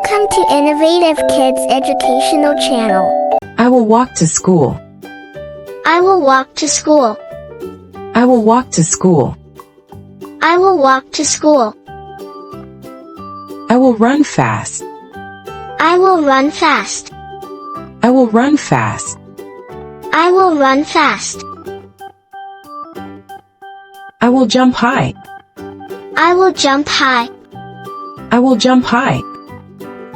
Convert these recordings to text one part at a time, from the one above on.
Welcome to Innovative Kids Educational Channel. I will walk to school. I will walk to school. I will walk to school. I will walk to school. I will run fast. I will run fast. I will run fast. I will run fast. I will jump high. I will jump high. I will jump high.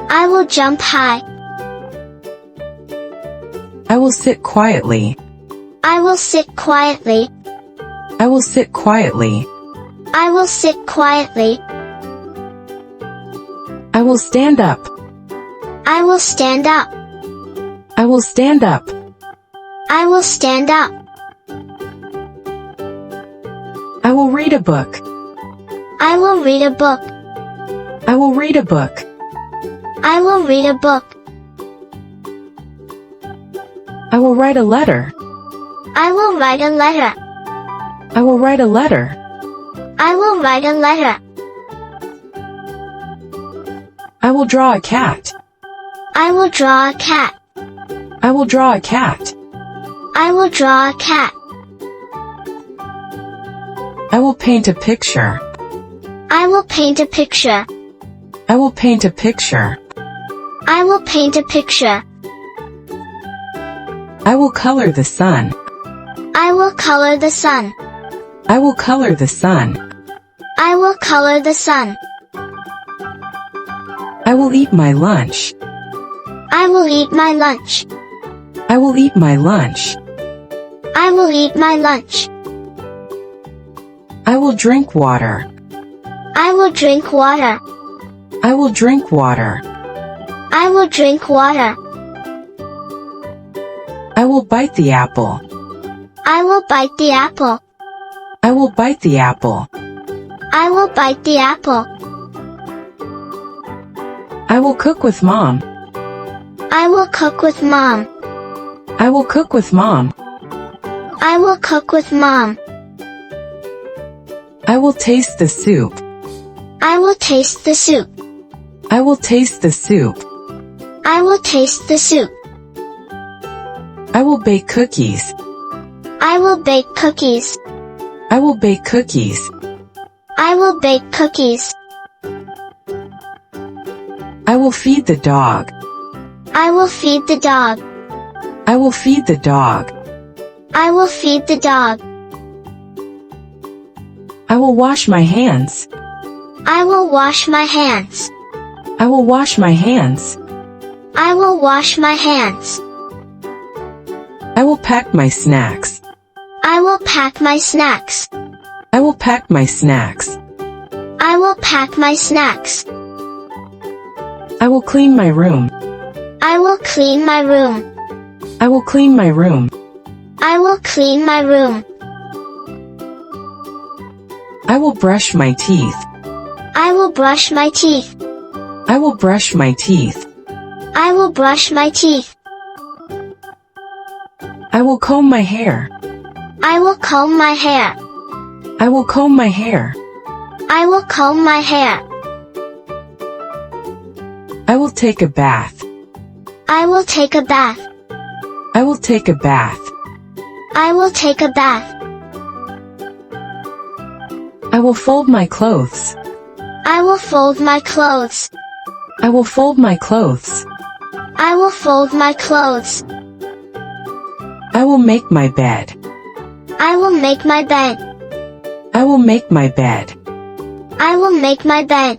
I will jump high. I will sit quietly. I will sit quietly. I will sit quietly. I will sit quietly. I will stand up. I will stand up. I will stand up. I will stand up. I will read a book. I will read a book. I will read a book. I will read a book. I will write a letter. I will write a letter. I will write a letter. I will write a letter. I will draw a cat. I will draw a cat. I will draw a cat. I will draw a cat. I will paint a picture. I will paint a picture. I will paint a picture. I will paint a picture. I will color the sun. I will color the sun. I will color the sun. I will color the sun. I will eat my lunch. I will eat my lunch. I will eat my lunch. I will eat my lunch. I will drink water. I will drink water. I will drink water. I will drink water. I will bite the apple. I will bite the apple. I will bite the apple. I will bite the apple. I will cook with mom. I will cook with mom. I will cook with mom. I will cook with mom. I will taste the soup. I will taste the soup. I will taste the soup. I will taste the soup. I will bake cookies. I will bake cookies. I will bake cookies. I will bake cookies. I will feed the dog. I will feed the dog. I will feed the dog. I will feed the dog. I will wash my hands. I will wash my hands. I will wash my hands. I will wash my hands. I will pack my snacks. I will pack my snacks. I will pack my snacks. I will pack my snacks. I will clean my room. I will clean my room. I will clean my room. I will clean my room. I will brush my teeth. I will brush my teeth. I will brush my teeth. I will brush my teeth. I will comb my hair. I will comb my hair. I will comb my hair. I will comb my hair. I will take a bath. I will take a bath. I will take a bath. I will take a bath. I will fold my clothes. I will fold my clothes. I will fold my clothes. I will fold my clothes. I will make my bed. I will make my bed. I will make my bed. I will make my bed.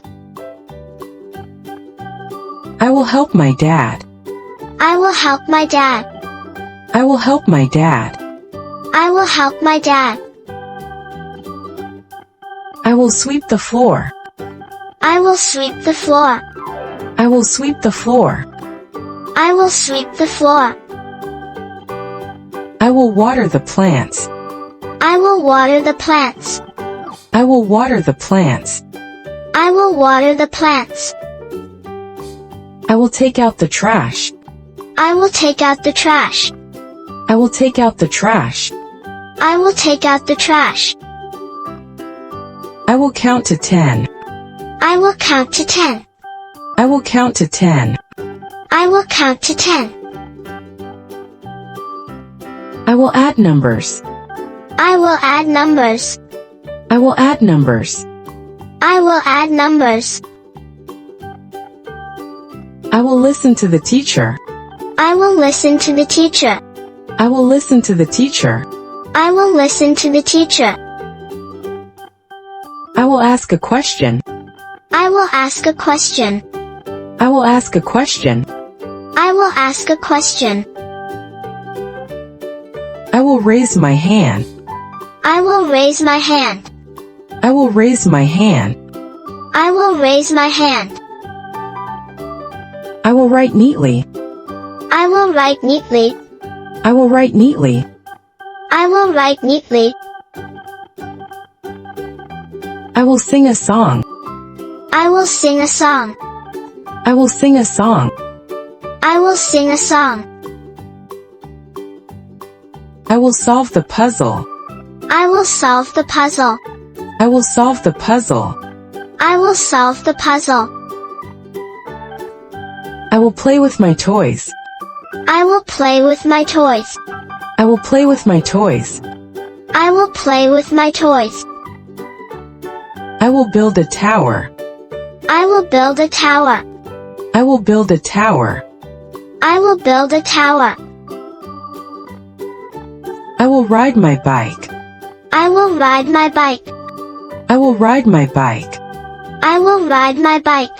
I will help my dad. I will help my dad. I will help my dad. I will help my dad. I will sweep the floor. I will sweep the floor. I will sweep the floor. I will sweep the floor. I will water the plants. I will water the plants. I will water the plants. I will water the plants. I will take out the trash. I will take out the trash. I will take out the trash. I will take out the trash. I will count to 10. I will count to 10. I will count to 10. I will count to 10. I will add numbers. I will add numbers. I will add numbers. I will add numbers. I will listen to the teacher. I will listen to the teacher. I will listen to the teacher. I will listen to the teacher. I will ask a question. I will ask a question. I will ask a question. I will ask a question. I will raise my hand. I will raise my hand. I will raise my hand. I will raise my hand. I will write neatly. I will write neatly. I will write neatly. I will write neatly. I will sing a song. I will sing a song. I will sing a song. I will sing a song. I will solve the puzzle. I will solve the puzzle. I will solve the puzzle. I will solve the puzzle. I will play with my toys. I will play with my toys. I will play with my toys. I will play with my toys. I will build a tower. I will build a tower. I will build a tower. I will build a tower. I will ride my bike. I will ride my bike. I will ride my bike. I will ride my bike.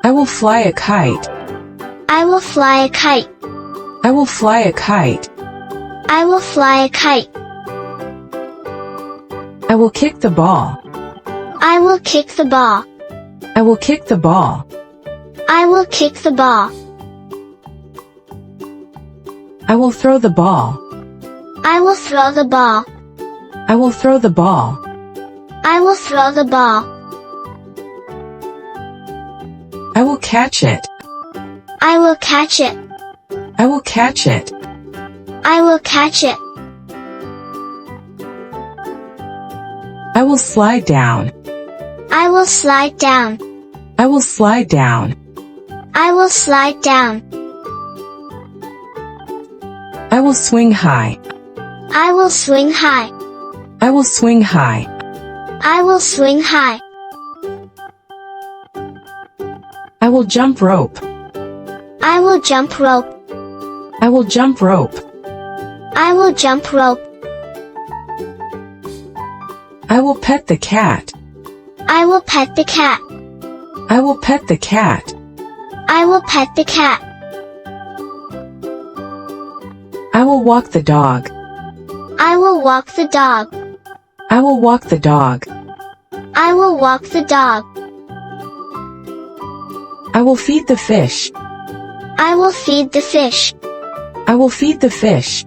I will fly a kite. I will fly a kite. I will fly a kite. I will fly a kite. I will kick the ball. I will kick the ball. I will kick the ball. I will kick the ball. I will throw the ball. I will throw the ball. I will throw the ball. I will throw the ball. I will catch it. I will catch it. I will catch it. I will catch it. I will slide down. I will slide down. I will slide down. I will slide down. I will swing high. I will swing high. I will swing high. I will swing high. I will jump rope. I will jump rope. I will jump rope. I will jump rope. I will pet the cat. I will pet the cat. I will pet the cat. I will pet the cat. I will walk the dog. I will walk the dog. I will walk the dog. I will walk the dog. I will feed the fish. I will feed the fish. I will feed the fish.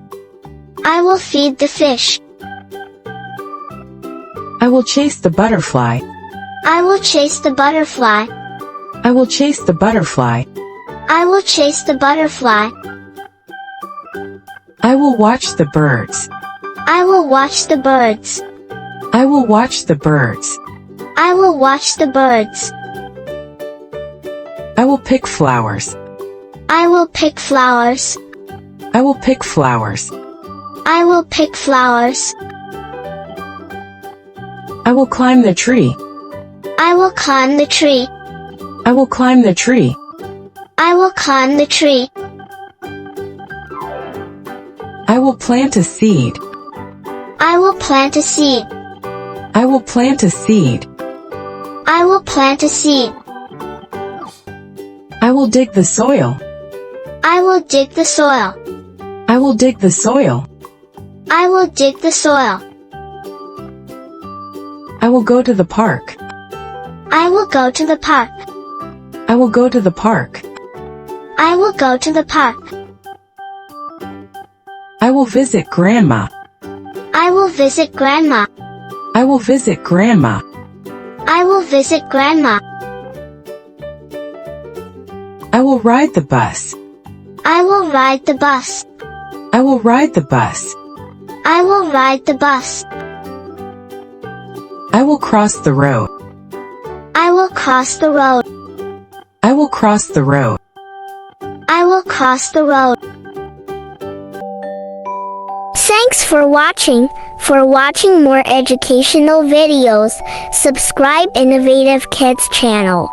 I will feed the fish. I will chase the butterfly. I will chase the butterfly. I will chase the butterfly. I will chase the butterfly. I will watch the birds. I will watch the birds. I will watch the birds. I will watch the birds. I will pick flowers. I will pick flowers. I will pick flowers. I will pick flowers. I will climb the tree. I will climb the tree. I will climb the tree. I will climb the tree. I will plant a seed. I will plant a seed. I will plant a seed. I will plant a seed. I will dig the soil. I will dig the soil. I will dig the soil. I will dig the soil. I will go to the park. I will go to the park. I will go to the park. I will go to the park. I will visit Grandma. I will visit Grandma. I will visit Grandma. I will visit Grandma. I will ride the bus. I will ride the bus. I will ride the bus. I will ride the bus. I will cross the road. I will will cross the road. I will cross the road. I will cross the road. Thanks for watching. For watching more educational videos, subscribe Innovative Kids channel.